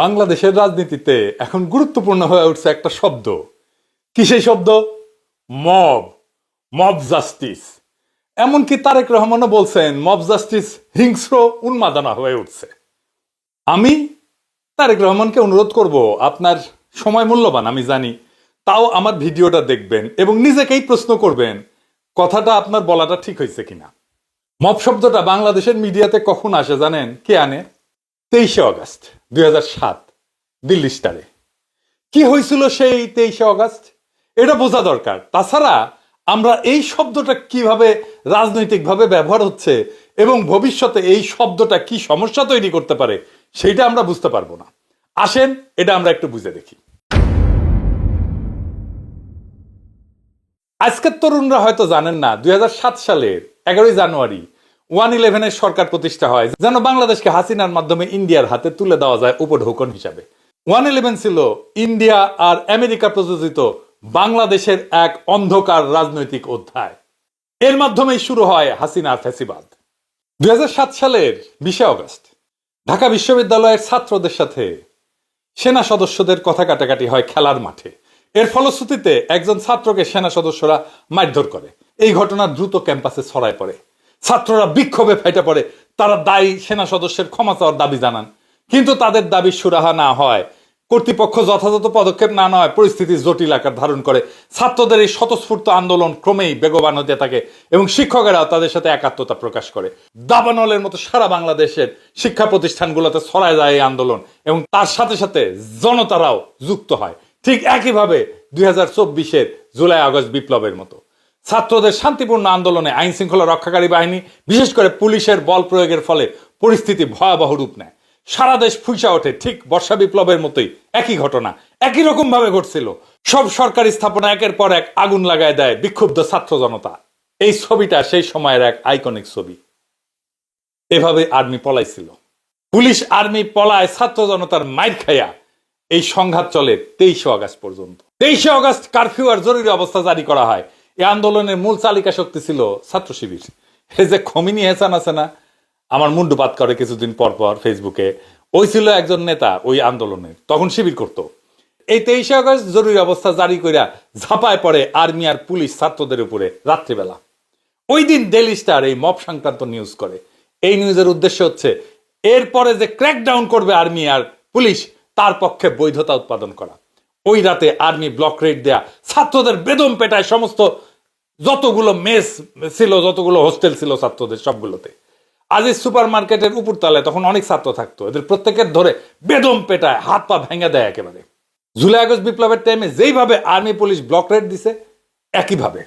বাংলাদেশের রাজনীতিতে এখন গুরুত্বপূর্ণ হয়ে উঠছে একটা শব্দ। কি সেই শব্দ? মব। Mob justice. এমনকি তারেক রহমানও বলছেন মব জাস্টিস হিংস্র উন্মাদনা হয়ে উঠছে। আমি তারেক রহমানকে অনুরোধ করব, আপনার সময় মূল্যবান আমি জানি, তাও আমার ভিডিওটা দেখবেন এবং নিজেকেই প্রশ্ন করবেন কথাটা আপনার বলাটা ঠিক হয়েছে কিনা। মব শব্দটা বাংলাদেশের মিডিয়াতে কখন আসে জানেন? কে আনে? 23শে আগস্ট 2007 দিল্লি স্টারে। কি হয়েছিল সেই 23শে আগস্ট এটা বোঝা দরকার। তাছাড়া আমরা এই শব্দটা কিভাবে রাজনৈতিকভাবে ব্যবহার হচ্ছে এবং ভবিষ্যতে এই শব্দটা কি সমস্যা তৈরি করতে পারে সেইটা আমরা বুঝতে পারবো না। আসেন এটা আমরা একটু বুঝে দেখি। আজকের তরুণরা হয়তো জানেন না, 2007 সালের 11ই জানুয়ারি 111 সরকার প্রতিষ্ঠা হয়, যেন বাংলাদেশকে হাসিনার মাধ্যমে ইন্ডিয়ার হাতে তুলে দেওয়া যায় উপঢৌকন হিসাবে। 111 ছিল ইন্ডিয়া আর আমেরিকা প্রযোজিত বাংলাদেশের এক অন্ধকার রাজনৈতিক অধ্যায়। এর মাধ্যমেই শুরু হয় হাসিনার ফ্যাসিবাদ। 2007 সালের 20শে আগস্ট ঢাকা বিশ্ববিদ্যালয়ের ছাত্রদের সাথে সেনা সদস্যদের কথা কাটাকাটি হয় খেলার মাঠে। এর ফলশ্রুতিতে একজন ছাত্রকে সেনা সদস্যরা মারধর করে। এই ঘটনা দ্রুত ক্যাম্পাসে ছড়ায় পড়ে। ছাত্ররা বিক্ষোভে ফেটে পড়ে। তারা দায়ী সেনা সদস্যের ক্ষমা চাওয়ার দাবি জানান, কিন্তু তাদের দাবি সুরাহা না হয়, কর্তৃপক্ষ যথাযথ পদক্ষেপ না নেওয়ায় পরিস্থিতি জটিল আকার ধারণ করে। ছাত্রদের এই স্বতঃস্ফূর্ত আন্দোলন ক্রমেই বেগবান হতে থাকে এবং শিক্ষকেরাও তাদের সাথে একাত্মতা প্রকাশ করে। দাবানলের মতো সারা বাংলাদেশের শিক্ষা প্রতিষ্ঠানগুলোতে ছড়ায় যায় এই আন্দোলন এবং তার সাথে সাথে জনতারাও যুক্ত হয়, ঠিক একইভাবে 2024-এর জুলাই আগস্ট বিপ্লবের মতো। ছাত্রদের শান্তিপূর্ণ আন্দোলনে আইন শৃঙ্খলা রক্ষাকারী বাহিনী, বিশেষ করে পুলিশের বল প্রয়োগের ফলে পরিস্থিতি ভয়াবহ রূপ নেয়। সারা দেশ ফুঁসা ওঠে, ঠিক বর্ষা বিপ্লবের মতোই একই ঘটনা একই রকম ভাবে ঘটছিল। সব সরকারি স্থাপনা একের পর এক আগুন লাগায় দেয় বিক্ষুব্ধ ছাত্র জনতা। এই ছবিটা সেই সময়ের এক আইকনিক ছবি। এভাবে আর্মি পলাইছিল। পুলিশ আর্মি পলায় ছাত্র জনতার মাইর খাইয়া এই সংঘাত চলে 23শে আগস্ট পর্যন্ত। 23শে আগস্ট কারফিউ আর জরুরি অবস্থা জারি করা হয়। এই আন্দোলনের মূল চালিকা শক্তি ছিল ছাত্র শিবির। এই যে খমিনি হেসান আছে না, আমার মুন্ডুপাত করে কিছুদিন পর পর ফেসবুকে, ওই ছিল একজন নেতা ওই আন্দোলনের, তখন শিবির করত। এই 23শে আগস্ট জরুরি অবস্থা জারি কইরা ঝাঁপায় পড়ে আর্মি আর পুলিশ ছাত্রদের উপরে রাত্রিবেলা। ওই দিন ডেইলি স্টার এই মব সংক্রান্ত নিউজ করে। এই নিউজের উদ্দেশ্য হচ্ছে এরপরে যে ক্র্যাকডাউন করবে আর্মি আর পুলিশ, তার পক্ষে বৈধতা উৎপাদন করা। ওই রাতে আর্মি ব্লক রেড দেয়া, ছাত্রদের বেদম পেটায় সমস্ত যতগুলো মেস ছিল, যতগুলো হোস্টেল ছিল ছাত্রদের সবগুলোতে। আজিজ সুপার মার্কেটের উপর তলায় তখন অনেক ছাত্র থাকতো, এদের প্রত্যেকের ধরে বেদম পেটায়, হাত পা ভেঙে দেয় একেবারে। জুলাই আগস্ট বিপ্লবের টাইমে যেইভাবে আর্মি পুলিশ ব্লক রেড দিছে, একইভাবে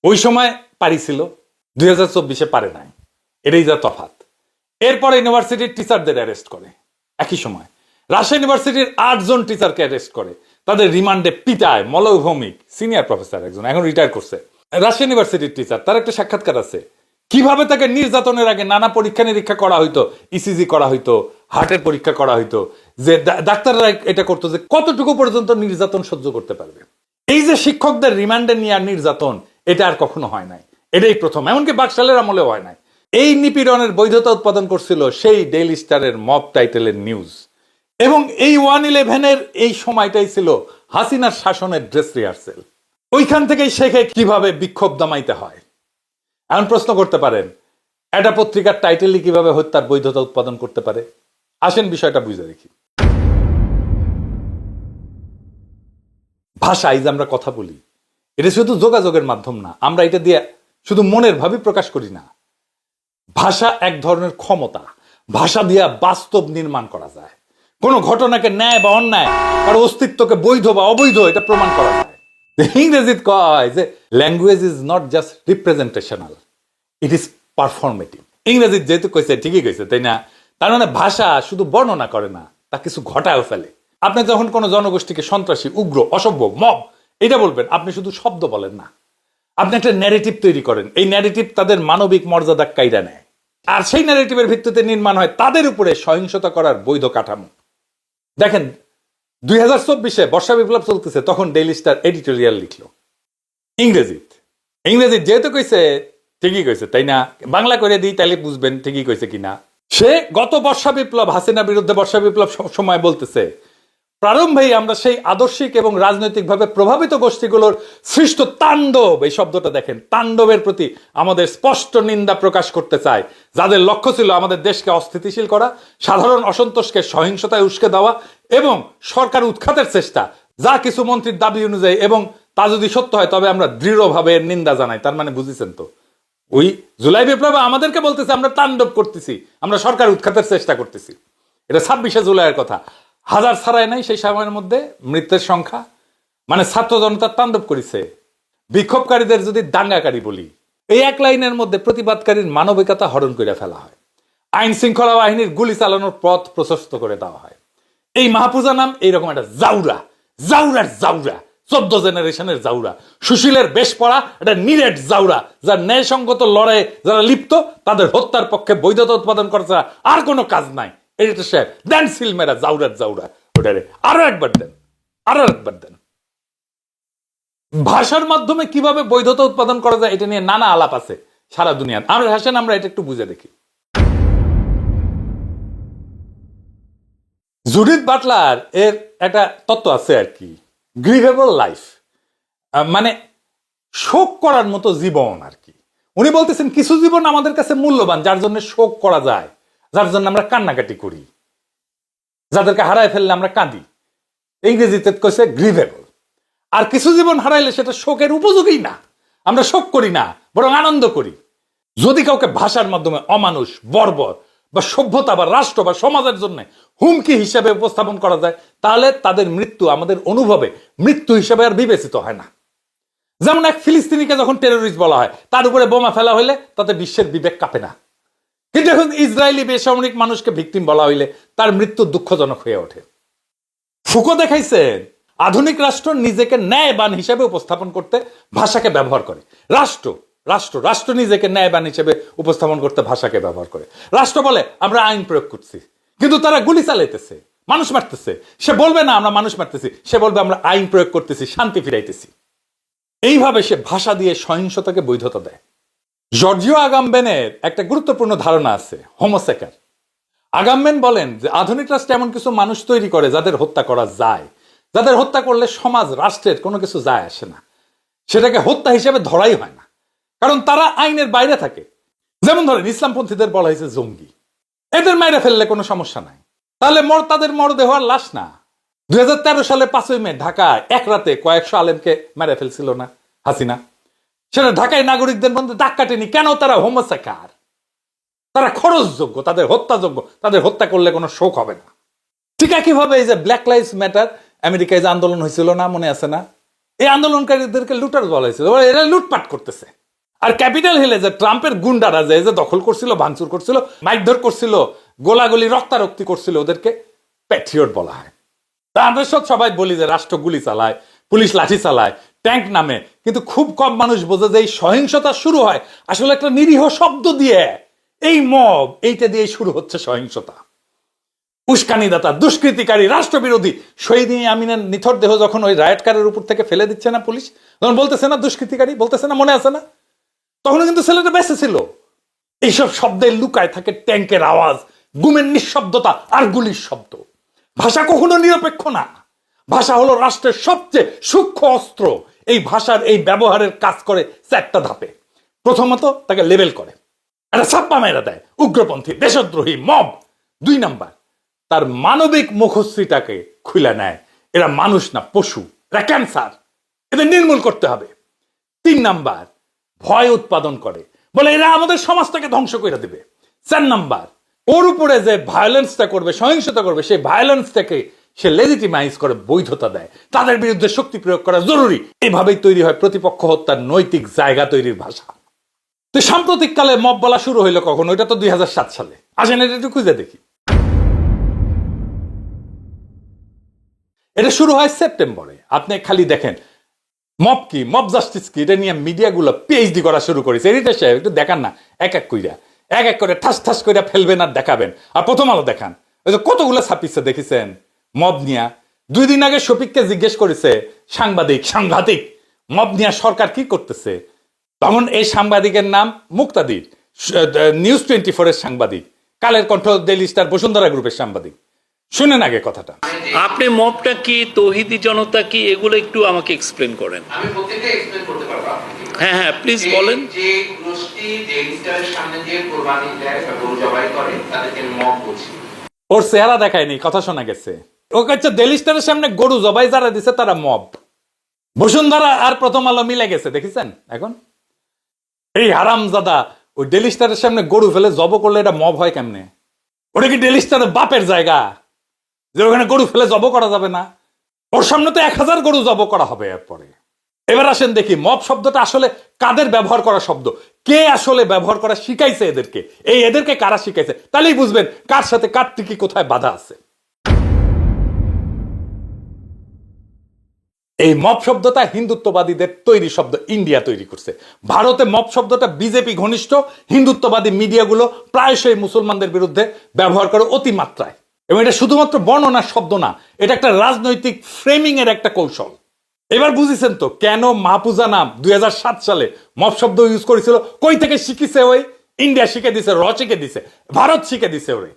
ওই সময় পারিছিল, 2024-এ পারে নাই। এটাই যা তফাৎ। এরপরে ইউনিভার্সিটির টিচারদের অ্যারেস্ট করে। একই সময় রাজশাহী ইউনিভার্সিটির 8 জন টিচারকে অ্যারেস্ট করে, তাদের রিমান্ডে পিটায়। মলয়ভৌমিক সিনিয়র প্রফেসর একজন, এখন রিটায়ার করছে, রাজশাহী ইউনিভার্সিটির টিচার, তার একটা সাক্ষাৎকার আছে কিভাবে তাকে নির্যাতনের আগে নানা পরীক্ষা নিরীক্ষা করা হইতো, ইসিজি করা হইতো, হার্টের পরীক্ষা করা হইতো, যে ডাক্তাররা এটা করতো যে কতটুকু পর্যন্ত নির্যাতন সহ্য করতে পারবে। এই যে শিক্ষকদের রিমান্ডে নিয়ে নির্যাতন, এটা আর কখনো হয় নাই, এটাই প্রথম, এমনকি বাকশালের আমলেও হয় নাই। এই নিপীড়নের বৈধতা উৎপাদন করছিল সেই ডেইলি স্টারের মব টাইটেলের নিউজ। এবং এই 111-এর এই সময়টাই ছিল হাসিনার শাসনের ড্রেস রিহার্সেল। ওইখান থেকেই শেখে কিভাবে বিক্ষোভ দমাইতে হয়। এমন প্রশ্ন করতে পারেন, একটা পত্রিকার টাইটেলই কিভাবে হত্যার বৈধতা উৎপাদন করতে পারে? আসেন বিষয়টা বুঝে দেখি। ভাষা, এই যে আমরা কথা বলি, এটা শুধু যোগাযোগের মাধ্যম না, আমরা এটা দিয়ে শুধু মনের ভাবই প্রকাশ করি না। ভাষা এক ধরনের ক্ষমতা। ভাষা দিয়া বাস্তব নির্মাণ করা যায়। কোন ঘটনাকে ন্যায় বা অন্যায়, কারো অস্তিত্বকে বৈধ বা অবৈধ, এটা প্রমাণ করা যায়। ইংরেজিতে কয় যে language is not just representational, it is performative. ইংরেজি যেহেতু কইছে, ঠিকই কইছে, তাই না? তার মানে ভাষা শুধু বর্ণনা করে না, তা কিছু ঘটায়ও ফেলে। আপনি যখন কোনো জনগোষ্ঠীকে সন্ত্রাসী, উগ্র, অসভ্য, মব এটা বলবেন, আপনি শুধু শব্দ বলেন না, আপনি একটা ন্যারেটিভ তৈরি করেন। এই ন্যারেটিভ তাদের মানবিক মর্যাদা কাইরা নেয়, আর সেই ন্যারেটিভের ভিত্তিতে নির্মাণ হয় তাদের উপরে সহিংসতা করার বৈধ কাঠামো। দেখেন 2024-এ বর্ষা বিপ্লব চলতেছে, তখন ডেইলি স্টার এডিটোরিয়াল লিখলো ইংরেজি যেহেতু কইছে, ঠিকই কইছে, তাই না? বাংলা করে দিই তাহলে বুঝবেন ঠিকই কইছে কিনা। সে গত বর্ষা বিপ্লব, হাসিনা বিরুদ্ধে বর্ষা বিপ্লব সময় বলতেছে প্রারম্ভেই আমরা সেই আদর্শিক এবং রাজনৈতিকভাবে প্রভাবিত গোষ্ঠীগুলোর সৃষ্ট তাণ্ডব, এই শব্দটা দেখেন, তাণ্ডবের প্রতি আমাদের স্পষ্ট নিন্দা প্রকাশ করতে চাই, যাদের লক্ষ্য ছিল আমাদের দেশকে অস্থিতিশীল করা, সাধারণ অসন্তোষকে সহিংসতায় উস্কে দেওয়া এবং সরকার উৎখাতের চেষ্টা, যা কিছু মন্ত্রীর দাবি অনুযায়ী, এবং তা যদি সত্য হয় তবে আমরা দৃঢ়ভাবে এর নিন্দা জানাই। তার মানে বুঝেছেন তো, ওই জুলাই বিপ্লবে আমাদেরকে বলতেছে আমরা তাণ্ডব করতেছি, আমরা সরকার উৎখাতের চেষ্টা করতেছি। এটা 26শে জুলাইয়ের কথা। হাজার ছাড়াই নাই সেই সময়ের মধ্যে মৃতের সংখ্যা, মানে ছাত্র জনতার তাণ্ডব করেছে। বিক্ষোভকারীদের যদি দাঙ্গাকারী বলি, এই এক লাইনের মধ্যে প্রতিবাদকারীর মানবিকতা হরণ করে ফেলা হয়, আইন শৃঙ্খলা বাহিনীর গুলি চালানোর পথ প্রশস্ত করে দেওয়া হয়। এই মাহফুজা নাম এইরকম একটা জাউরা, জাউরার জাউরা, 14 জেনারেশনের জাউরা, সুশীলের বেশ পড়া একটা নিরেট জাউরা, যার ন্যায়সঙ্গত লড়াইয়ে যারা লিপ্ত তাদের হত্যার পক্ষে বৈধতা উৎপাদন করা ছাড়া আর কোনো কাজ নাই। এটা সাহেব দেন সিল মেরা, জাউরার জাউরা, ওটারে আরো একবার দেন, আরো একবার দেন। ভাষার মাধ্যমে কিভাবে বৈধতা উৎপাদন করা যায় এটা নিয়ে নানা আলাপ আছে সারা দুনিয়ার। আমরা হাসেন, আমরা এটা একটু বুঝে দেখি। জুডিথ বাটলার এর একটা তত্ত্ব আছে আর কি, গ্রিভেবল লাইফ, মানে শোক করার মতো জীবন আর কি। উনি বলতেছেন কিছু জীবন আমাদের কাছে মূল্যবান, যার জন্য শোক করা যায়, যার জন্য আমরা কান্নাকাটি করি, যাদেরকে হারায় ফেললে আমরা কাঁদি, ইংরেজিতে কইছে গ্রিভেবল। আর কিছু জীবন হারাইলে সেটা শোকের উপযোগী না, আমরা শোক করি না, বরং আনন্দ করি। যদি কাউকে ভাষার মাধ্যমে অমানুষ, বর্বর বা সভ্যতা বা রাষ্ট্র বা সমাজের জন্য হুমকি হিসেবে উপস্থাপন করা যায়, তাহলে তাদের মৃত্যু আমাদের অনুভবে মৃত্যু হিসেবে আর বিবেচিত হয় না। যেমন এক ফিলিস্তিনিকে যখন টেরোরিস্ট বলা হয়, তার উপরে বোমা ফেলা হইলে তাতে বিশ্বের বিবেক কাঁপে না। কিন্তু এখন ইসরায়েলি বেসামরিক মানুষকে ভিকটিম বলা হইলে তার মৃত্যু দুঃখজনক হয়ে ওঠে। ফুকো দেখাইছেন আধুনিক রাষ্ট্র নিজেকে ন্যায়বান হিসেবে উপস্থাপন করতে ভাষাকে ব্যবহার করে। রাষ্ট্র রাষ্ট্র রাষ্ট্র নিজেকে ন্যায়বান হিসেবে উপস্থাপন করতে ভাষাকে ব্যবহার করে। রাষ্ট্র বলে আমরা আইন প্রয়োগ করছি, কিন্তু তারা গুলি চালাইতেছে, মানুষ মারতেছে। সে বলবে না আমরা মানুষ মারতেছি, সে বলবে আমরা আইন প্রয়োগ করতেছি, শান্তি ফিরাইতেছি। এইভাবে সে ভাষা দিয়ে সহিংসতাকে বৈধতা দেয়। জর্জিও আগামবেনের একটা গুরুত্বপূর্ণ ধারণা আছে, হোমোসেকার। আগামবেন বলেন যে আধুনিক রাষ্ট্র এমন কিছু মানুষ তৈরি করে যাদের হত্যা করা যায়, যাদের হত্যা করলে সমাজ রাষ্ট্রের কোনো কিছু যায় আসে না, সেটাকে হত্যা হিসেবে ধরাই হয় না, কারণ তারা আইনের বাইরে থাকে। যেমন ধরেন ইসলামপন্থীদের বলা হয়েছে জঙ্গি, এদের মাইরে ফেললে কোনো সমস্যা নাই, তাহলে তাদের মরদেহ আর লাশ না। 2013 সালে 5ই মে ঢাকায় এক রাতে কয়েকশো আলেমকে মেরে ফেলছিল না হাসিনা? সেটা ঢাকায় নাগরিকদের মধ্যে দাগ কাটেনি কেন? তারা হোমোসেকার, তারা খরচযোগ্য, তাদের হত্যাযোগ্য, তাদের হত্যা করলে কোনো শোক হবে না। ঠিক একইভাবে এই যে ব্ল্যাক লাইভস ম্যাটার আমেরিকায় যে আন্দোলন হয়েছিল না, মনে আছে না? এই আন্দোলনকারীদেরকে লুটার বলা হয়েছিল, এরা লুটপাট করতেছে। আর ক্যাপিটাল হিলে যে ট্রাম্পের গুন্ডারা যে দখল করছিল, ভাঙচুর করছিল, মাইকধর করছিল, গোলাগুলি রক্তারক্তি করছিল, ওদেরকে প্যাট্রিয়ট বলা হয়। তা আমরা সবাই বলি যে রাষ্ট্র গুলি চালায়, পুলিশ লাঠি চালায়, ট্যাঙ্ক নামে, কিন্তু খুব কম মানুষ বোঝে যে এই সহিংসতা শুরু হয় আসলে একটা নিরীহ শব্দ দিয়ে। এই মব, এইটা দিয়ে শুরু হচ্ছে সহিংসতা। উস্কানিদাতা, দুষ্কৃতিকারী, রাষ্ট্রবিরোধী শহীদ আমিনের নিথর দেহ যখন ওই রায়টকারের উপর থেকে ফেলে দিচ্ছে না পুলিশ, তখন বলতেছে না দুষ্কৃতিকারী, বলতেছে না, মনে আছে না? তখন কিন্তু ছেলেটা বেঁচে ছিল। এইসব শব্দে লুকায় থাকে ট্যাঙ্কের আওয়াজ, গুমের নিঃশব্দতা আর গুলির শব্দ। ভাষা কখনো নিরপেক্ষ না। ভাষা হলো রাষ্ট্রের সবচেয়ে সূক্ষ্ম অস্ত্র। এই ভাষার এই ব্যবহারের কাজ করে 4টা ধাপে। প্রথমত তাকে লেবেল করে, একটা ছাপ্পা মেরা দেয়, উগ্রপন্থী, দেশদ্রোহী, মব। 2 নাম্বার, তার মানবিক মুখশ্রীটাকে খুলে নেয়, এরা মানুষ না পশু, এরা ক্যান্সার, এদের নির্মূল করতে হবে। 3 নাম্বার, ভয় উৎপাদন করে, বলে এরা আমাদের সমাজটাকে ধ্বংস করে দেবে। 4 নাম্বার, ওর উপরে যে ভায়োলেন্সটা করবে, সহিংসতা করবে, সেই ভায়োলেন্সটাকে সে লেজিটিমাইজ করে, বৈধতা দেয়, তাদের বিরুদ্ধে শক্তি প্রয়োগ করা জরুরি। এভাবেই তৈরি হয় প্রতিপক্ষ হত্যার নৈতিক জায়গা তৈরির ভাষা। তো সাম্প্রতিক কালে মব বলা শুরু হইলো কখন? ওইটা তো 2007 সালে। আসেন এটা একটু খুঁজে দেখি। এটা শুরু হয় সেপ্টেম্বরে। আপনি খালি দেখেন মব কি, মব জাস্টিস কি, এটা নিয়ে মিডিয়াগুলো পিএইচডি করা শুরু করেছে। এডিটর সাহেব একটু দেখান না, এক এক করে ঠাস ঠাস করে ফেলবেন আর দেখাবেন। আর প্রথম আলো দেখান, ওই যে কতগুলো ছাপিচ্ছে দেখেছেন মব নিয়া। 2 দিন আগে শফিককে জিজ্ঞেস করেছে সাংবাদিক মব নিয়া সরকার কি করতেছে? তখন এই সাংবাদিকের নাম মুক্তাদির, নিউজ 24 এর সাংবাদিক। কালের কণ্ঠ, ডেইলি স্টার, বসুন্ধরা গ্রুপের সাংবাদিক। শুনেন আগে কথাটা। আপনি মবটা কি, তৌহিদি জনতা কি, এগুলো একটু আমাকে এক্সপ্লেন করেন। আমি প্রত্যেকটা এক্সপ্লেন করতে পারবো আপনাকে। হ্যাঁ হ্যাঁ প্লিজ বলেন। যে গোষ্ঠী ডেইলি স্টারের সামনে যে কোরবানি দেয় বা গরু জবাই করে তাদেরকে মব বলছি। ওর চেহারা দেখায়নি, কথা শোনা গেছে। ও কাছে ডেইলি স্টারের সামনে গরু জবাই যারা দিছে তারা মব। বসুন্ধরা আর প্রথম আলো মিলে গেছে, দেখেছেন? এখন এই হারামজাদা ওই ডেইলি স্টারের সামনে গরু ফেলে জব করলে এটা মব হয় কেমনে? ওটা কি ডেইলি স্টারের বাপের জায়গা যে ওখানে গরু ফেলে জব করা যাবে না? ওর সামনে তো 1000 গরু জব করা হবে এরপরে। এবার আসেন দেখি মব শব্দটা আসলে কাদের ব্যবহার করা শব্দ, কে আসলে ব্যবহার করা শিখাইছে এদেরকে, এদেরকে কারা শিখাইছে, তাহলেই বুঝবেন কার সাথে কার টিকি কোথায় বাধা আছে। এই মব শব্দটা হিন্দুত্ববাদীদের তৈরি শব্দ, ইন্ডিয়া তৈরি করছে। ভারতে মব শব্দটা বিজেপি ঘনিষ্ঠ হিন্দুত্ববাদী মিডিয়াগুলো প্রায়শই মুসলমানদের বিরুদ্ধে ব্যবহার করে অতিমাত্রায়। এবং এটা শুধুমাত্র বর্ণনার শব্দ না, এটা একটা রাজনৈতিক ফ্রেমিং এর একটা কৌশল। এবার বুঝেছেন তো কেন মাহফুজা নাম 2007 সালে মব শব্দ ইউজ করেছিল? কই থেকে শিখিছে? ওই ইন্ডিয়া শিখে দিছে, শিখে দিছে, ভারত শিখে দিছে ওরে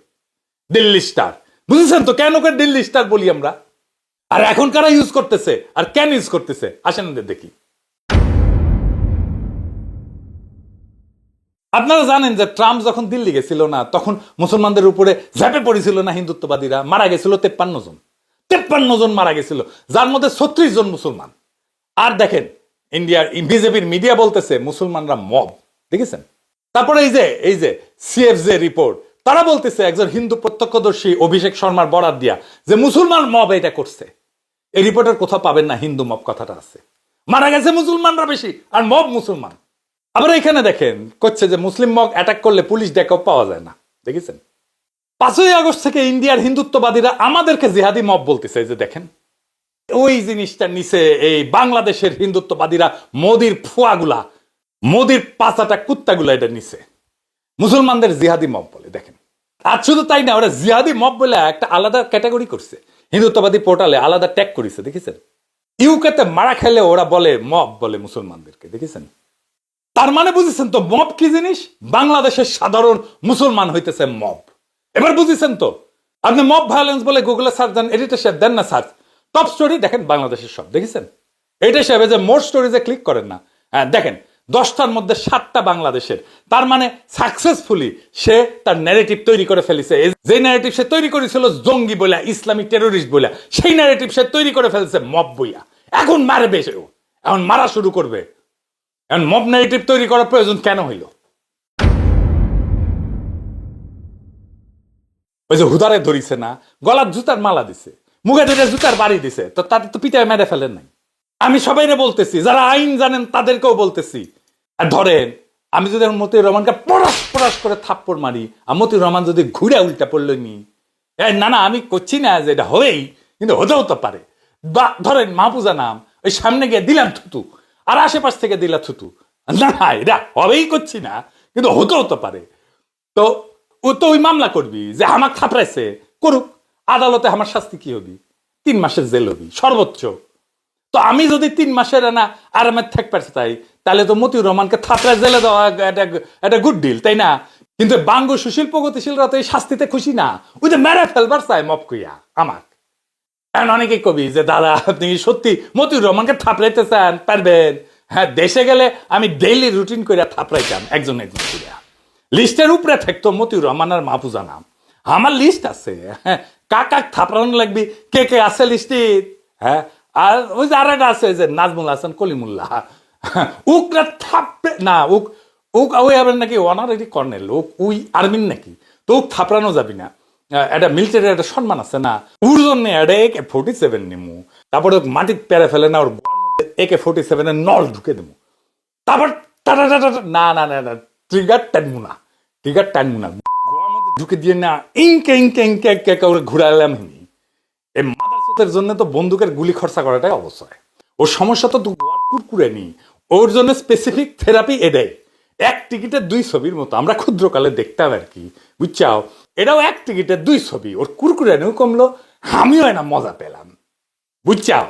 দিল্লি স্টার। বুঝেছেন তো কেন করে দিল্লি স্টার বলি আমরা? আর এখন কারা ইউজ করতেছে আর কেন ইউজ করতেছে? আসেন দেখি। আপনারা জানেন যে ট্রাম্প যখন দিল্লি গেছিল না, তখন মুসলমানদের উপরে ঝাঁপে পড়েছিল না হিন্দুত্ববাদীরা? মারা গেছিল 53 জন। 53 জন মারা গেছিল, যার মধ্যে 36 জন মুসলমান। আর দেখেন ইন্ডিয়ার বিজেপির মিডিয়া বলতেছে মুসলমানরা মব, দেখেছেন? তারপরে এই যে সিএফজে রিপোর্ট, তারা বলতেছে একজন হিন্দু প্রত্যক্ষদর্শী অভিষেক শর্মার বরাত দিয়া যে মুসলমান মব এটা করছে। এই রিপোর্টের কোথাও পাবেন না হিন্দু মব কথাটা আছে। মারা গেছে মুসলমানরা বেশি আর মব মুসলমান। আবার এখানে দেখেন করছে যে মুসলিম মব অ্যাটাক করলে পুলিশ ডেকআপ পাওয়া যায় না, দেখেছেন? 5ই আগস্ট থেকে ইন্ডিয়ার হিন্দুত্ববাদীরা আমাদেরকে জিহাদি মব বলতেছে। যে দেখেন ওই জিনিসটা নিচে এই বাংলাদেশের হিন্দুত্ববাদীরা মোদির ফুয়াগুলা, মোদির পাঁচাটা কুত্তাগুলা এটা নিচে মুসলমানদের জিহাদি মব বলে। দেখেন, আর শুধু তাই না, ওরা জিহাদি মব বলে একটা আলাদা ক্যাটাগরি করছে, হিন্দুত্ববাদী পোর্টালে আলাদা ট্যাগ করেছে, দেখেছেন? ইউকেতে মারা খেলে ওরা বলে মব বলে মুসলমানদেরকে, দেখেছেন? তার মানে বুঝেছেন তো মব কি জিনিস? বাংলাদেশের সাধারণ মুসলমান হইতেছে মব। এবার বুঝেছেন তো? আপনি মব ভায়োলেন্স বলে গুগলে সার্চ দেন, এডিটর সাহেব দেন না সার্চ, টপ স্টোরি দেখেন বাংলাদেশের সব, দেখেছেন? এটা হিসাবে যে মোর স্টোরিজে ক্লিক করেন না, হ্যাঁ দেখেন 10টার মধ্যে 7টা বাংলাদেশের। তার মানে সাকসেসফুলি সে তার ন্যারেটিভ তৈরি করে ফেলেছে। যে ন্যারেটিভ সে তৈরি করেছিল জঙ্গি বইলা, ইসলামিক টেরোরিস্ট বইলা, সেই ন্যারেটিভ সে তৈরি করে ফেলছে মব বইয়া। এখন মারবে সেও, এখন মারা শুরু করবে। এখন মব ন্যারেটিভ তৈরি করার প্রয়োজন কেন হইল? ওই যে হুদারে ধরিছে না, গলার জুতার মালা দিছে, মুখে ধরে জুতার বাড়ি দিছে, তো তাদের তো পিটায় মেরে ফেলেন নাই। আমি সবাইরে বলতেছি, যারা আইন জানেন তাদেরকেও বলতেছি, আর ধরেন আমি যদি মতিউর রহমানকে পড়াশ পড়াশ করে থাপ্পড় মারি, আর মতিউর রহমান যদি ঘুরে উল্টা পড়লো নি, না না আমি করছি না যে এটা হবেই, কিন্তু হতেও তো পারে। বা ধরেন মাহফুজা নাম ওই সামনে গিয়ে দিলাম থুতু, আর আশেপাশ থেকে দিলা থুতু, না না এটা হবেই করছি না, কিন্তু হতেও তো পারে। তো ও তো ওই মামলা করবি যে আমাক থাপড়াইছে, করুক, আদালতে আমার শাস্তি কি হবি? 3 মাসের জেল হবি সর্বোচ্চ। তো আমি যদি 3 মাসের না আরামের থাক পারছি তাই, তাহলে তো মতিউর রহমানকে থাপড়ায় জেলে দেওয়া একটা গুড ডিল, তাই না? কিন্তু বাঙ্গ সুশীল প্রগতিশীলরা তো এই শাস্তিতে খুশি না, ওই যে মেরে ফেলবার চায় মব কইয়া আমাক। এখন অনেকে কবি যে দাদা আপনি সত্যি মতিউর রহমানকে থাপড়াইতে চান, পারবেন? হ্যাঁ, দেশে গেলে আমি ডেইলি রুটিন করে থাপড়াইতাম একজন একজন করে। লিস্টের উপরে থাকতো মতিউর রহমান আর মাহফুজা নাম। আমার লিস্ট আছে, হ্যাঁ, কাক কাক থাপড়ানো লাগবি, কে কে আছে লিস্টে? হ্যাঁ, আর ওই যে আর একটা আছে যে নাজমুল হাসান কলিমুল্লাহ, উকরা থাপড়ে না, ওই আবার নাকি অনারারি কর্নেল, ওই আর্মির নাকি, তো থাপড়ানো যাবি না। একটা মিলিটারি একটা সম্মান আছে না, ওর জন্য একটা AK-47 নিমু, তারপরে মাটির পেরে ফেলে না, ওর AK-47 এর নল ঢুকে দেবো, তারপর না না না না ট্রিগার টানবো না, ট্রিগার টানবো না, গোয়ার মধ্যে ঢুকে দিয়ে না ইনকে ইনকে ইনকে ইনকে করে ঘুরাইলাম। এই মাদারচোদের জন্য তো বন্দুকের গুলি খরচা করাটাই অবশ্যই। ওর সমস্যা তো কুরকুরে নি, ওর জন্য স্পেসিফিক থেরাপি এটাই। 1 টিকিটের 2 ছবির মতো আমরা ক্ষুদ্রকালে দেখতাম আর কি, বুঝছাও? এটাও 1 টিকিটের 2 ছবি, ওর কুরকুরে নিও কমলো, আমিও না মজা পেলাম, বুঝছাও?